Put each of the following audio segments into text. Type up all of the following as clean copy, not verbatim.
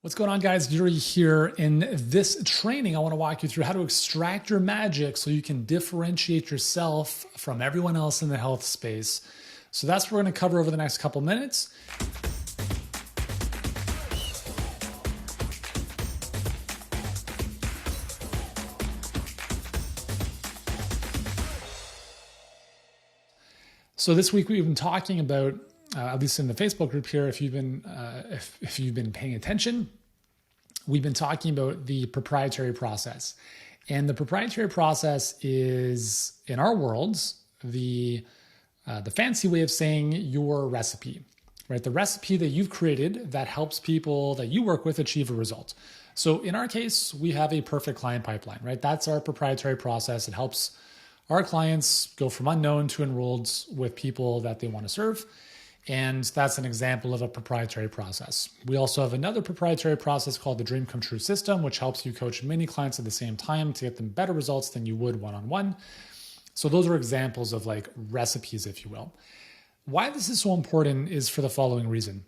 What's going on, guys? Yuri here. In this training, I want to walk you through how to extract your magic so you can differentiate yourself from everyone else in the health space. So that's what we're going to cover over the next couple minutes. So this week we've been talking about, at least in the Facebook group here, if you've been paying attention, we've been talking about the proprietary process. And the proprietary process is, in our worlds, the fancy way of saying your recipe, right? The recipe that you've created that helps people that you work with achieve a result. So in our case, we have a perfect client pipeline, right? That's our proprietary process. It helps our clients go from unknown to enrolled with people that they want to serve. And that's an example of a proprietary process. We also have another proprietary process called the Dream Come True system, which helps you coach many clients at the same time to get them better results than you would one-on-one. So those are examples of like recipes, if you will. Why this is so important is for the following reason.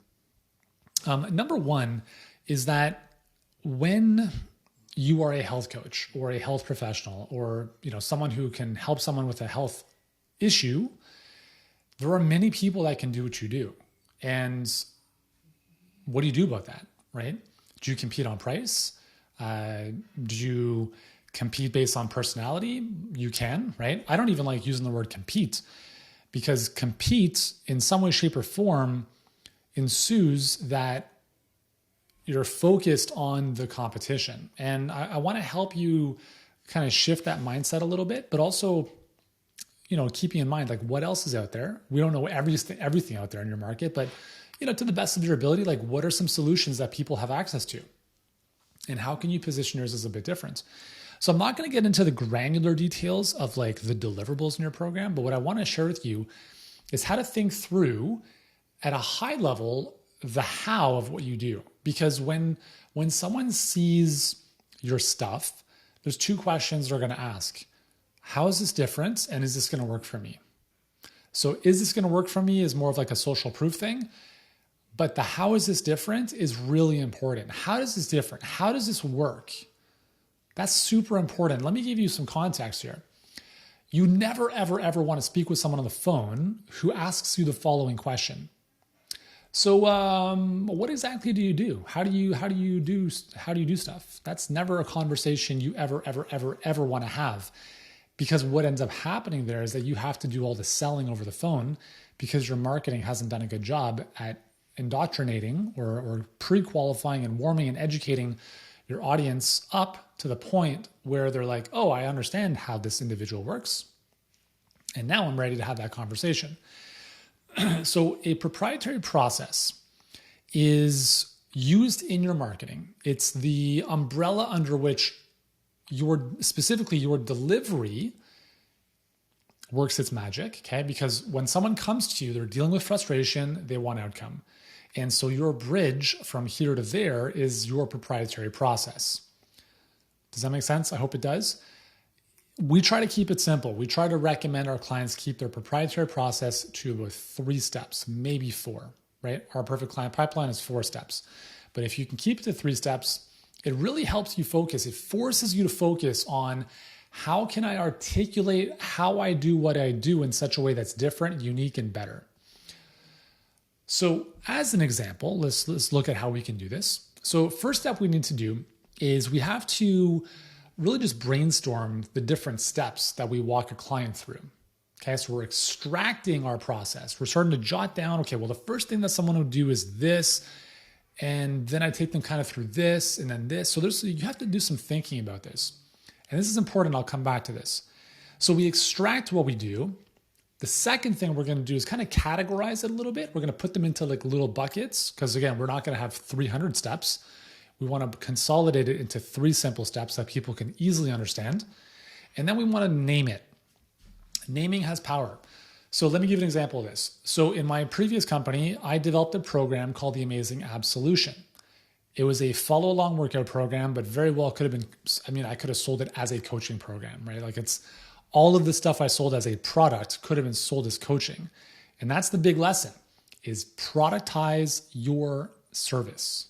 Number one is that when you are a health coach or a health professional or someone who can help someone with a health issue, there are many people that can do what you do. And what do you do about that, right? Do you compete on price? Do you compete based on personality? You can, right? I don't even like using the word compete because compete in some way, shape, or form ensues that you're focused on the competition. And I want to help you kind of shift that mindset a little bit, but also keeping in mind, like, what else is out there? We don't know everything out there in your market, but, to the best of your ability, like, what are some solutions that people have access to? And how can you position yours as a bit different? So I'm not going to get into the granular details of like the deliverables in your program, but what I want to share with you is how to think through at a high level, the how of what you do. Because when someone sees your stuff, there's two questions they're going to ask. How is this different? And is this going to work for me? So is this going to work for me is more of like a social proof thing. But the how is this different is really important. How is this different? How does this work? That's super important. Let me give you some context here. You never, ever, ever want to speak with someone on the phone who asks you the following question. So what exactly do you do? How do you do stuff? That's never a conversation you ever want to have. Because what ends up happening there is that you have to do all the selling over the phone because your marketing hasn't done a good job at indoctrinating or pre-qualifying and warming and educating your audience up to the point where they're like, oh, I understand how this individual works. And now I'm ready to have that conversation. So a proprietary process is used in your marketing. It's the umbrella under which specifically your delivery works its magic, okay? Because when someone comes to you, they're dealing with frustration, they want outcome. And so your bridge from here to there is your proprietary process. Does that make sense? I hope it does. We try to keep it simple. We try to recommend our clients keep their proprietary process to about 3 steps, maybe 4, right? Our perfect client pipeline is 4 steps. But if you can keep it to 3 steps, it really helps you focus. It forces you to focus on how can I articulate how I do what I do in such a way that's different, unique, and better. So as an example, let's look at how we can do this. So first step we need to do is we have to really just brainstorm the different steps that we walk a client through. Okay, so we're extracting our process. We're starting to jot down, okay, well, the first thing that someone would do is this, and then I take them kind of through this and then this. So you have to do some thinking about this. And this is important. I'll come back to this. So we extract what we do. The second thing we're going to do is kind of categorize it a little bit. We're going to put them into like little buckets because, again, we're not going to have 300 steps. We want to consolidate it into 3 simple steps that people can easily understand. And then we want to name it. Naming has power. So let me give you an example of this. So in my previous company, I developed a program called the Amazing Abs Solution. It was a follow-along workout program, but very well could have been, I could have sold it as a coaching program, right? Like it's all of the stuff I sold as a product could have been sold as coaching. And that's the big lesson is productize your service.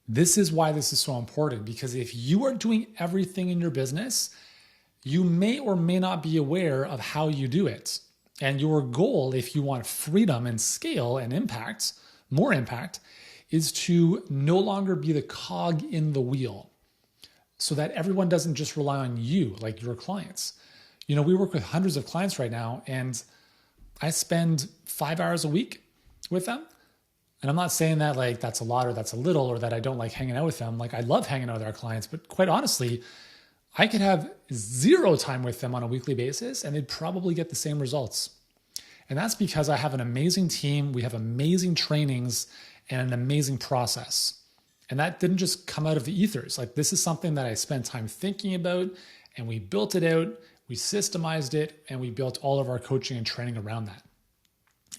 This is why this is so important, because if you are doing everything in your business, you may or may not be aware of how you do it. And your goal, if you want freedom and scale and impact, more impact, is to no longer be the cog in the wheel so that everyone doesn't just rely on you, like your clients. We work with hundreds of clients right now, and I spend 5 hours a week with them. And I'm not saying that like that's a lot or that's a little, or that I don't like hanging out with them. Like I love hanging out with our clients, but quite honestly, I could have 0 time with them on a weekly basis and they'd probably get the same results. And that's because I have an amazing team. We have amazing trainings and an amazing process. And that didn't just come out of the ethers. Like this is something that I spent time thinking about, and we built it out, we systemized it, and we built all of our coaching and training around that.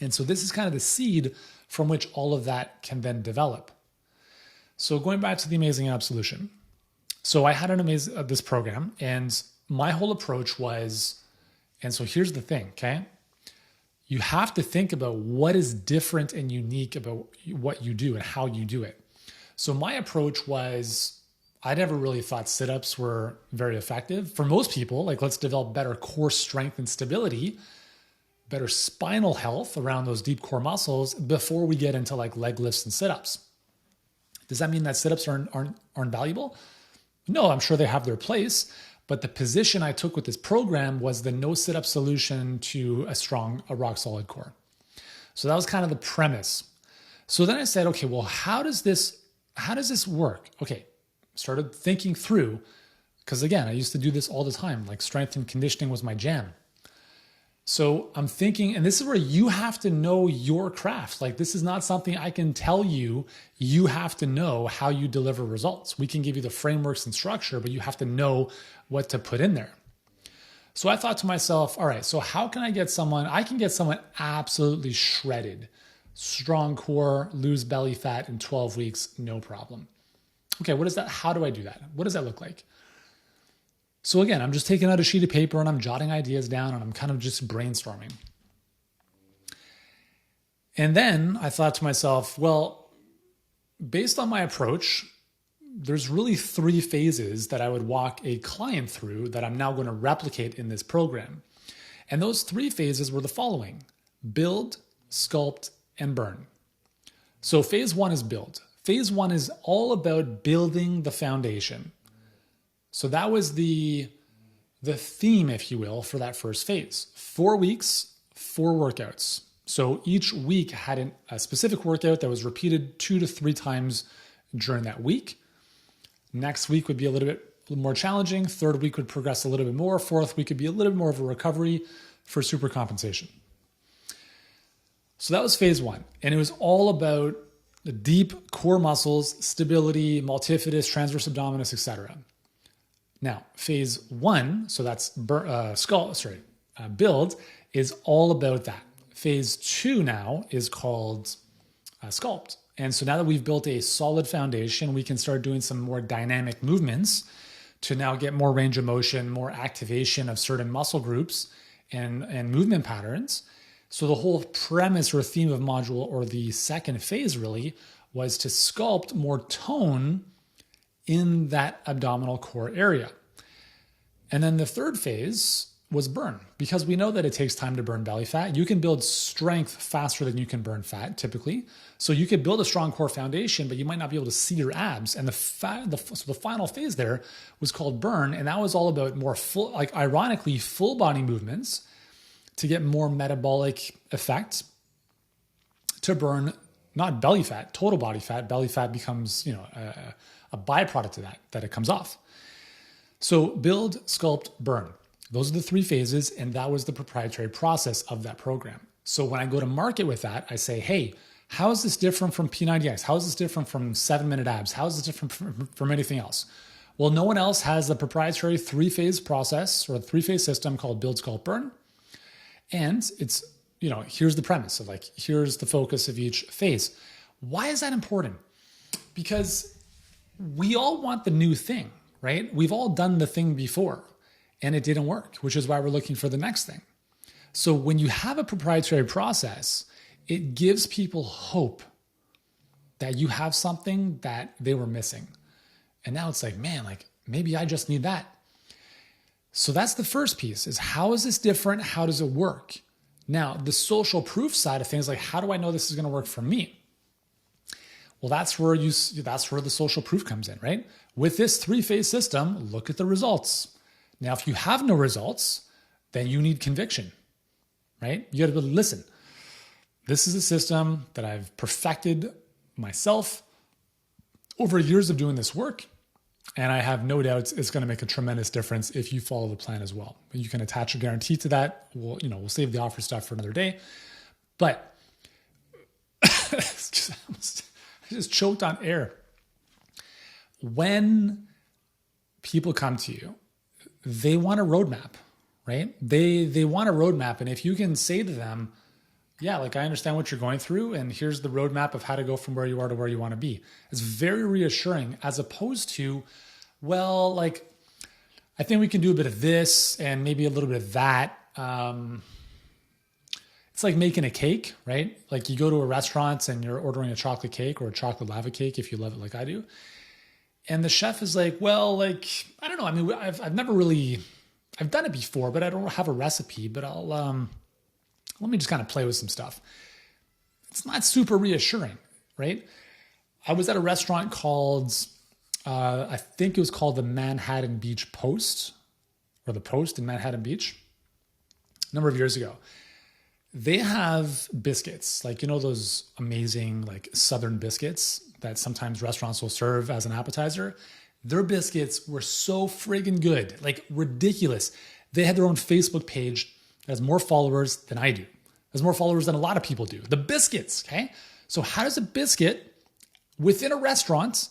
And so this is kind of the seed from which all of that can then develop. So going back to the Amazing App solution. So I had this program, and my whole approach was, and so here's the thing, okay? You have to think about what is different and unique about what you do and how you do it. So my approach was, I never really thought sit-ups were very effective. For most people, like let's develop better core strength and stability, better spinal health around those deep core muscles before we get into like leg lifts and sit-ups. Does that mean that sit-ups aren't valuable? No, I'm sure they have their place, but the position I took with this program was the no sit-up solution to a rock solid core. So that was kind of the premise. So then I said, okay, well, how does this work? Okay, started thinking through, because again, I used to do this all the time, like strength and conditioning was my jam. So I'm thinking, and this is where you have to know your craft. Like this is not something I can tell you. You have to know how you deliver results. We can give you the frameworks and structure, but you have to know what to put in there. So I thought to myself, all right, so how can I get someone? I can get someone absolutely shredded, strong core, lose belly fat in 12 weeks, no problem. Okay, what is that? How do I do that? What does that look like? So again, I'm just taking out a sheet of paper and I'm jotting ideas down and I'm kind of just brainstorming. And then I thought to myself, well, based on my approach, there's really 3 phases that I would walk a client through that I'm now going to replicate in this program. And those 3 phases were the following: build, sculpt, and burn. So phase 1 is build. Phase 1 is all about building the foundation. So that was the theme, if you will, for that first phase. 4 weeks, 4 workouts. So each week had a specific workout that was repeated 2 to 3 times during that week. Next week would be a little bit more challenging. 3rd week would progress a little bit more. 4th week could be a little bit more of a recovery for super compensation. So that was phase 1. And it was all about the deep core muscles, stability, multifidus, transverse abdominis, etc. Now, phase 1, so that's build, is all about that. Phase 2 now is called sculpt. And so now that we've built a solid foundation, we can start doing some more dynamic movements to now get more range of motion, more activation of certain muscle groups and movement patterns. So the whole premise or theme of module, or the second phase really, was to sculpt more tone in that abdominal core area. And then the 3rd phase was burn, because we know that it takes time to burn belly fat. You can build strength faster than you can burn fat typically. So you could build a strong core foundation, but you might not be able to see your abs. And so the final phase there was called burn. And that was all about more full, like ironically, full body movements to get more metabolic effects to burn, not belly fat, total body fat. Belly fat becomes, a byproduct of that it comes off. So build, sculpt, burn. Those are the 3 phases, and that was the proprietary process of that program. So when I go to market with that, I say, hey, how is this different from P90X? How is this different from 7-minute abs? How is this different from anything else? Well, no one else has the proprietary 3-phase process or a 3-phase system called build, sculpt, burn. And it's, here's the premise of here's the focus of each phase. Why is that important? Because we all want the new thing, right? We've all done the thing before and it didn't work, which is why we're looking for the next thing. So when you have a proprietary process, it gives people hope that you have something that they were missing. And now it's like, man, like maybe I just need that. So that's the first piece, is how is this different? How does it work? Now, the social proof side of things, like how do I know this is going to work for me? Well, that's where the social proof comes in, right? With this 3-phase system, look at the results. Now, if you have no results, then you need conviction, right? You got to be able to listen. This is a system that I've perfected myself over years of doing this work. And I have no doubts it's going to make a tremendous difference if you follow the plan as well. You can attach a guarantee to that. We'll save the offer stuff for another day. But I just choked on air. When people come to you, they want a roadmap, right? They want a roadmap. And if you can say to them, yeah, like I understand what you're going through, and here's the roadmap of how to go from where you are to where you want to be. It's very reassuring, as opposed to, well, like, I think we can do a bit of this and maybe a little bit of that. It's like making a cake, right? Like you go to a restaurant and you're ordering a chocolate cake or a chocolate lava cake if you love it like I do. And the chef is like, well, like, I don't know. I mean, I've never really, I've done it before, but I don't have a recipe, but let me just kind of play with some stuff. It's not super reassuring, right? I was at a restaurant called, I think it was called the Manhattan Beach Post, or the Post in Manhattan Beach, a number of years ago. They have biscuits, like, those amazing, like, Southern biscuits that sometimes restaurants will serve as an appetizer. Their biscuits were so friggin' good, like ridiculous. They had their own Facebook page that has more followers than I do. Has more followers than a lot of people do. The biscuits, okay? So how does a biscuit within a restaurant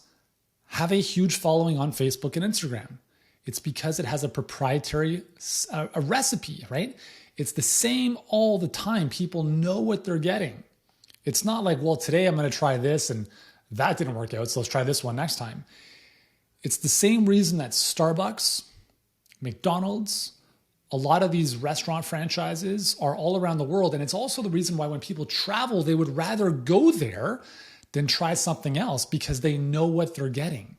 have a huge following on Facebook and Instagram? It's because it has a proprietary a recipe, right? It's the same all the time. People know what they're getting. It's not like, well, today I'm going to try this and that didn't work out, so let's try this one next time. It's the same reason that Starbucks, McDonald's, a lot of these restaurant franchises are all around the world. And it's also the reason why when people travel, they would rather go there than try something else, because they know what they're getting.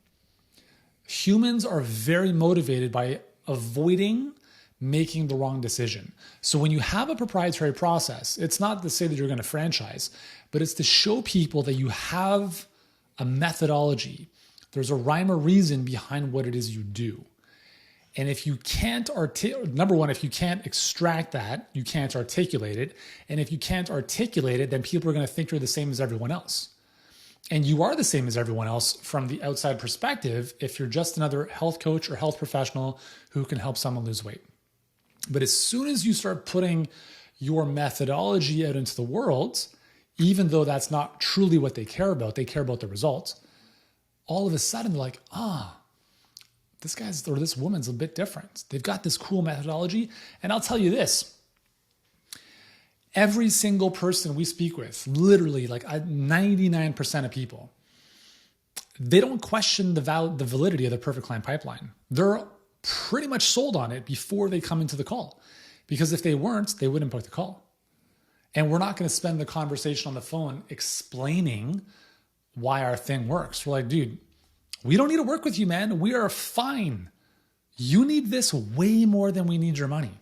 Humans are very motivated by avoiding making the wrong decision. So when you have a proprietary process, it's not to say that you're going to franchise, but it's to show people that you have a methodology. There's a rhyme or reason behind what it is you do. And if you can't number one, if you can't extract that, you can't articulate it. And if you can't articulate it, then people are going to think you're the same as everyone else. And you are the same as everyone else from the outside perspective if you're just another health coach or health professional who can help someone lose weight. But as soon as you start putting your methodology out into the world, even though that's not truly what they care about the results, all of a sudden they're like, this guy's or this woman's a bit different. They've got this cool methodology. And I'll tell you this, every single person we speak with, literally like 99% of people, they don't question the validity of the Perfect Client Pipeline. They're pretty much sold on it before they come into the call. Because if they weren't, they wouldn't book the call. And we're not going to spend the conversation on the phone explaining why our thing works. We're like, dude, we don't need to work with you, man. We are fine. You need this way more than we need your money.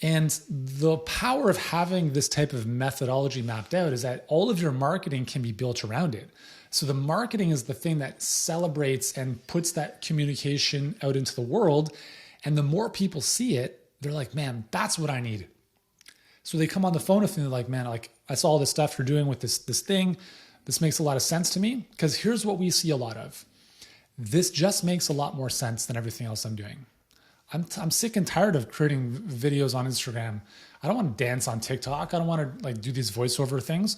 And the power of having this type of methodology mapped out is that all of your marketing can be built around it. So the marketing is the thing that celebrates and puts that communication out into the world. And the more people see it, they're like, man, that's what I need. So they come on the phone with me, they're like, man, like I saw all this stuff you're doing with this thing. This makes a lot of sense to me, because here's what we see a lot of. This just makes a lot more sense than everything else I'm doing. I'm sick and tired of creating videos on Instagram. I don't want to dance on TikTok. I don't want to like do these voiceover things.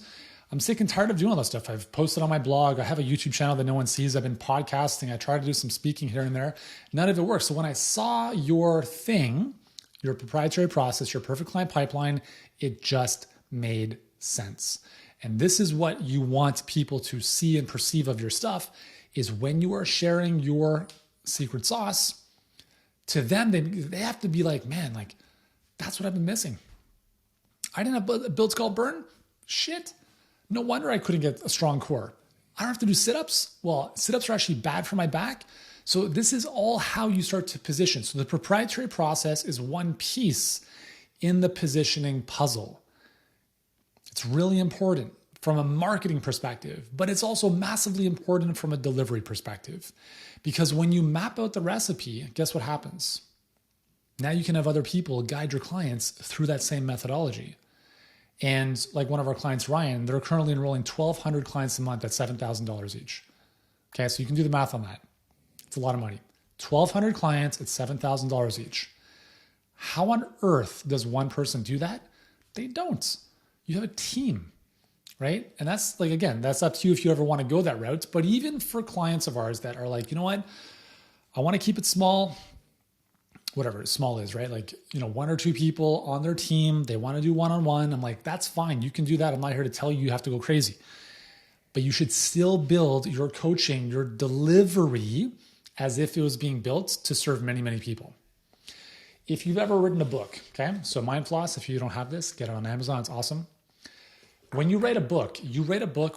I'm sick and tired of doing all that stuff. I've posted on my blog. I have a YouTube channel that no one sees. I've been podcasting. I try to do some speaking here and there. None of it works. So when I saw your thing, your proprietary process, your Perfect Client Pipeline, it just made sense. And this is what you want people to see and perceive of your stuff, is when you are sharing your secret sauce, to them, they have to be like, man, like, that's what I've been missing. I didn't have a Build Skull Burn? Shit. No wonder I couldn't get a strong core. I don't have to do sit-ups. Well, sit-ups are actually bad for my back. So this is all how you start to position. So the proprietary process is one piece in the positioning puzzle. It's really important from a marketing perspective, but it's also massively important from a delivery perspective. Because when you map out the recipe, guess what happens? Now you can have other people guide your clients through that same methodology. And like one of our clients, Ryan, they're currently enrolling 1,200 clients a month at $7,000 each. Okay, so you can do the math on that. It's a lot of money. 1,200 clients at $7,000 each. How on earth does one person do that? They don't. You have a team, right? And that's like, again, that's up to you if you ever want to go that route. But even for clients of ours that are like, you know what, I want to keep it small, whatever small is, right? Like, one or two people on their team, they want to do one-on-one. I'm like, that's fine. You can do that. I'm not here to tell you you have to go crazy. But you should still build your coaching, your delivery as if it was being built to serve many, many people. If you've ever written a book, okay? So Mind Floss, if you don't have this, get it on Amazon. It's awesome. When you write a book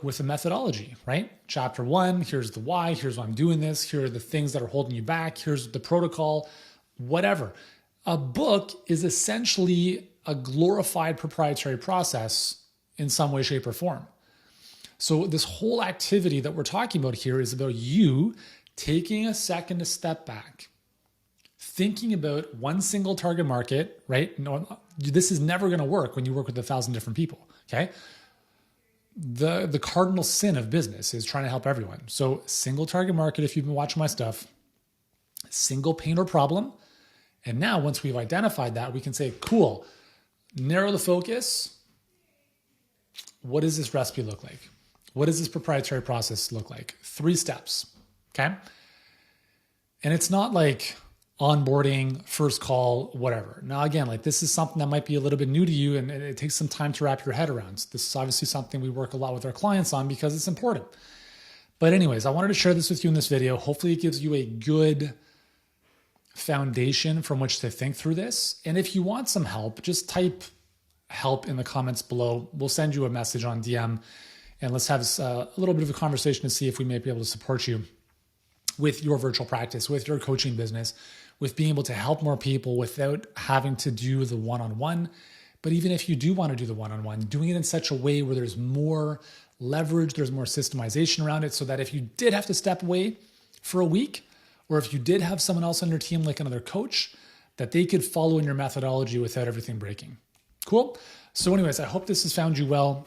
with a methodology, right? Chapter 1, here's the why, here's why I'm doing this, here are the things that are holding you back, here's the protocol, whatever. A book is essentially a glorified proprietary process in some way, shape, or form. So this whole activity that we're talking about here is about you taking a second to step back, thinking about one single target market, right? No, this is never going to work when you work with 1,000 different people, okay? The cardinal sin of business is trying to help everyone. So single target market, if you've been watching my stuff, single pain or problem. And now once we've identified that, we can say, cool, narrow the focus. What does this recipe look like? What does this proprietary process look like? 3 steps, okay? And it's not like onboarding, first call, whatever. Now, again, like this is something that might be a little bit new to you and it takes some time to wrap your head around. This is obviously something we work a lot with our clients on because it's important. But anyways, I wanted to share this with you in this video. Hopefully it gives you a good foundation from which to think through this. And if you want some help, just type help in the comments below. We'll send you a message on DM and let's have a little bit of a conversation to see if we may be able to support you with your virtual practice, with your coaching business, with being able to help more people without having to do the one-on-one. But even if you do want to do the one-on-one, doing it in such a way where there's more leverage, there's more systemization around it, so that if you did have to step away for a week, or if you did have someone else on your team, like another coach, that they could follow in your methodology without everything breaking. Cool. So anyways, I hope this has found you well.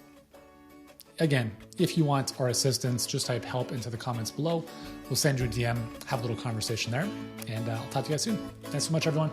Again, if you want our assistance, just type help into the comments below. We'll send you a DM, have a little conversation there, and I'll talk to you guys soon. Thanks so much, everyone.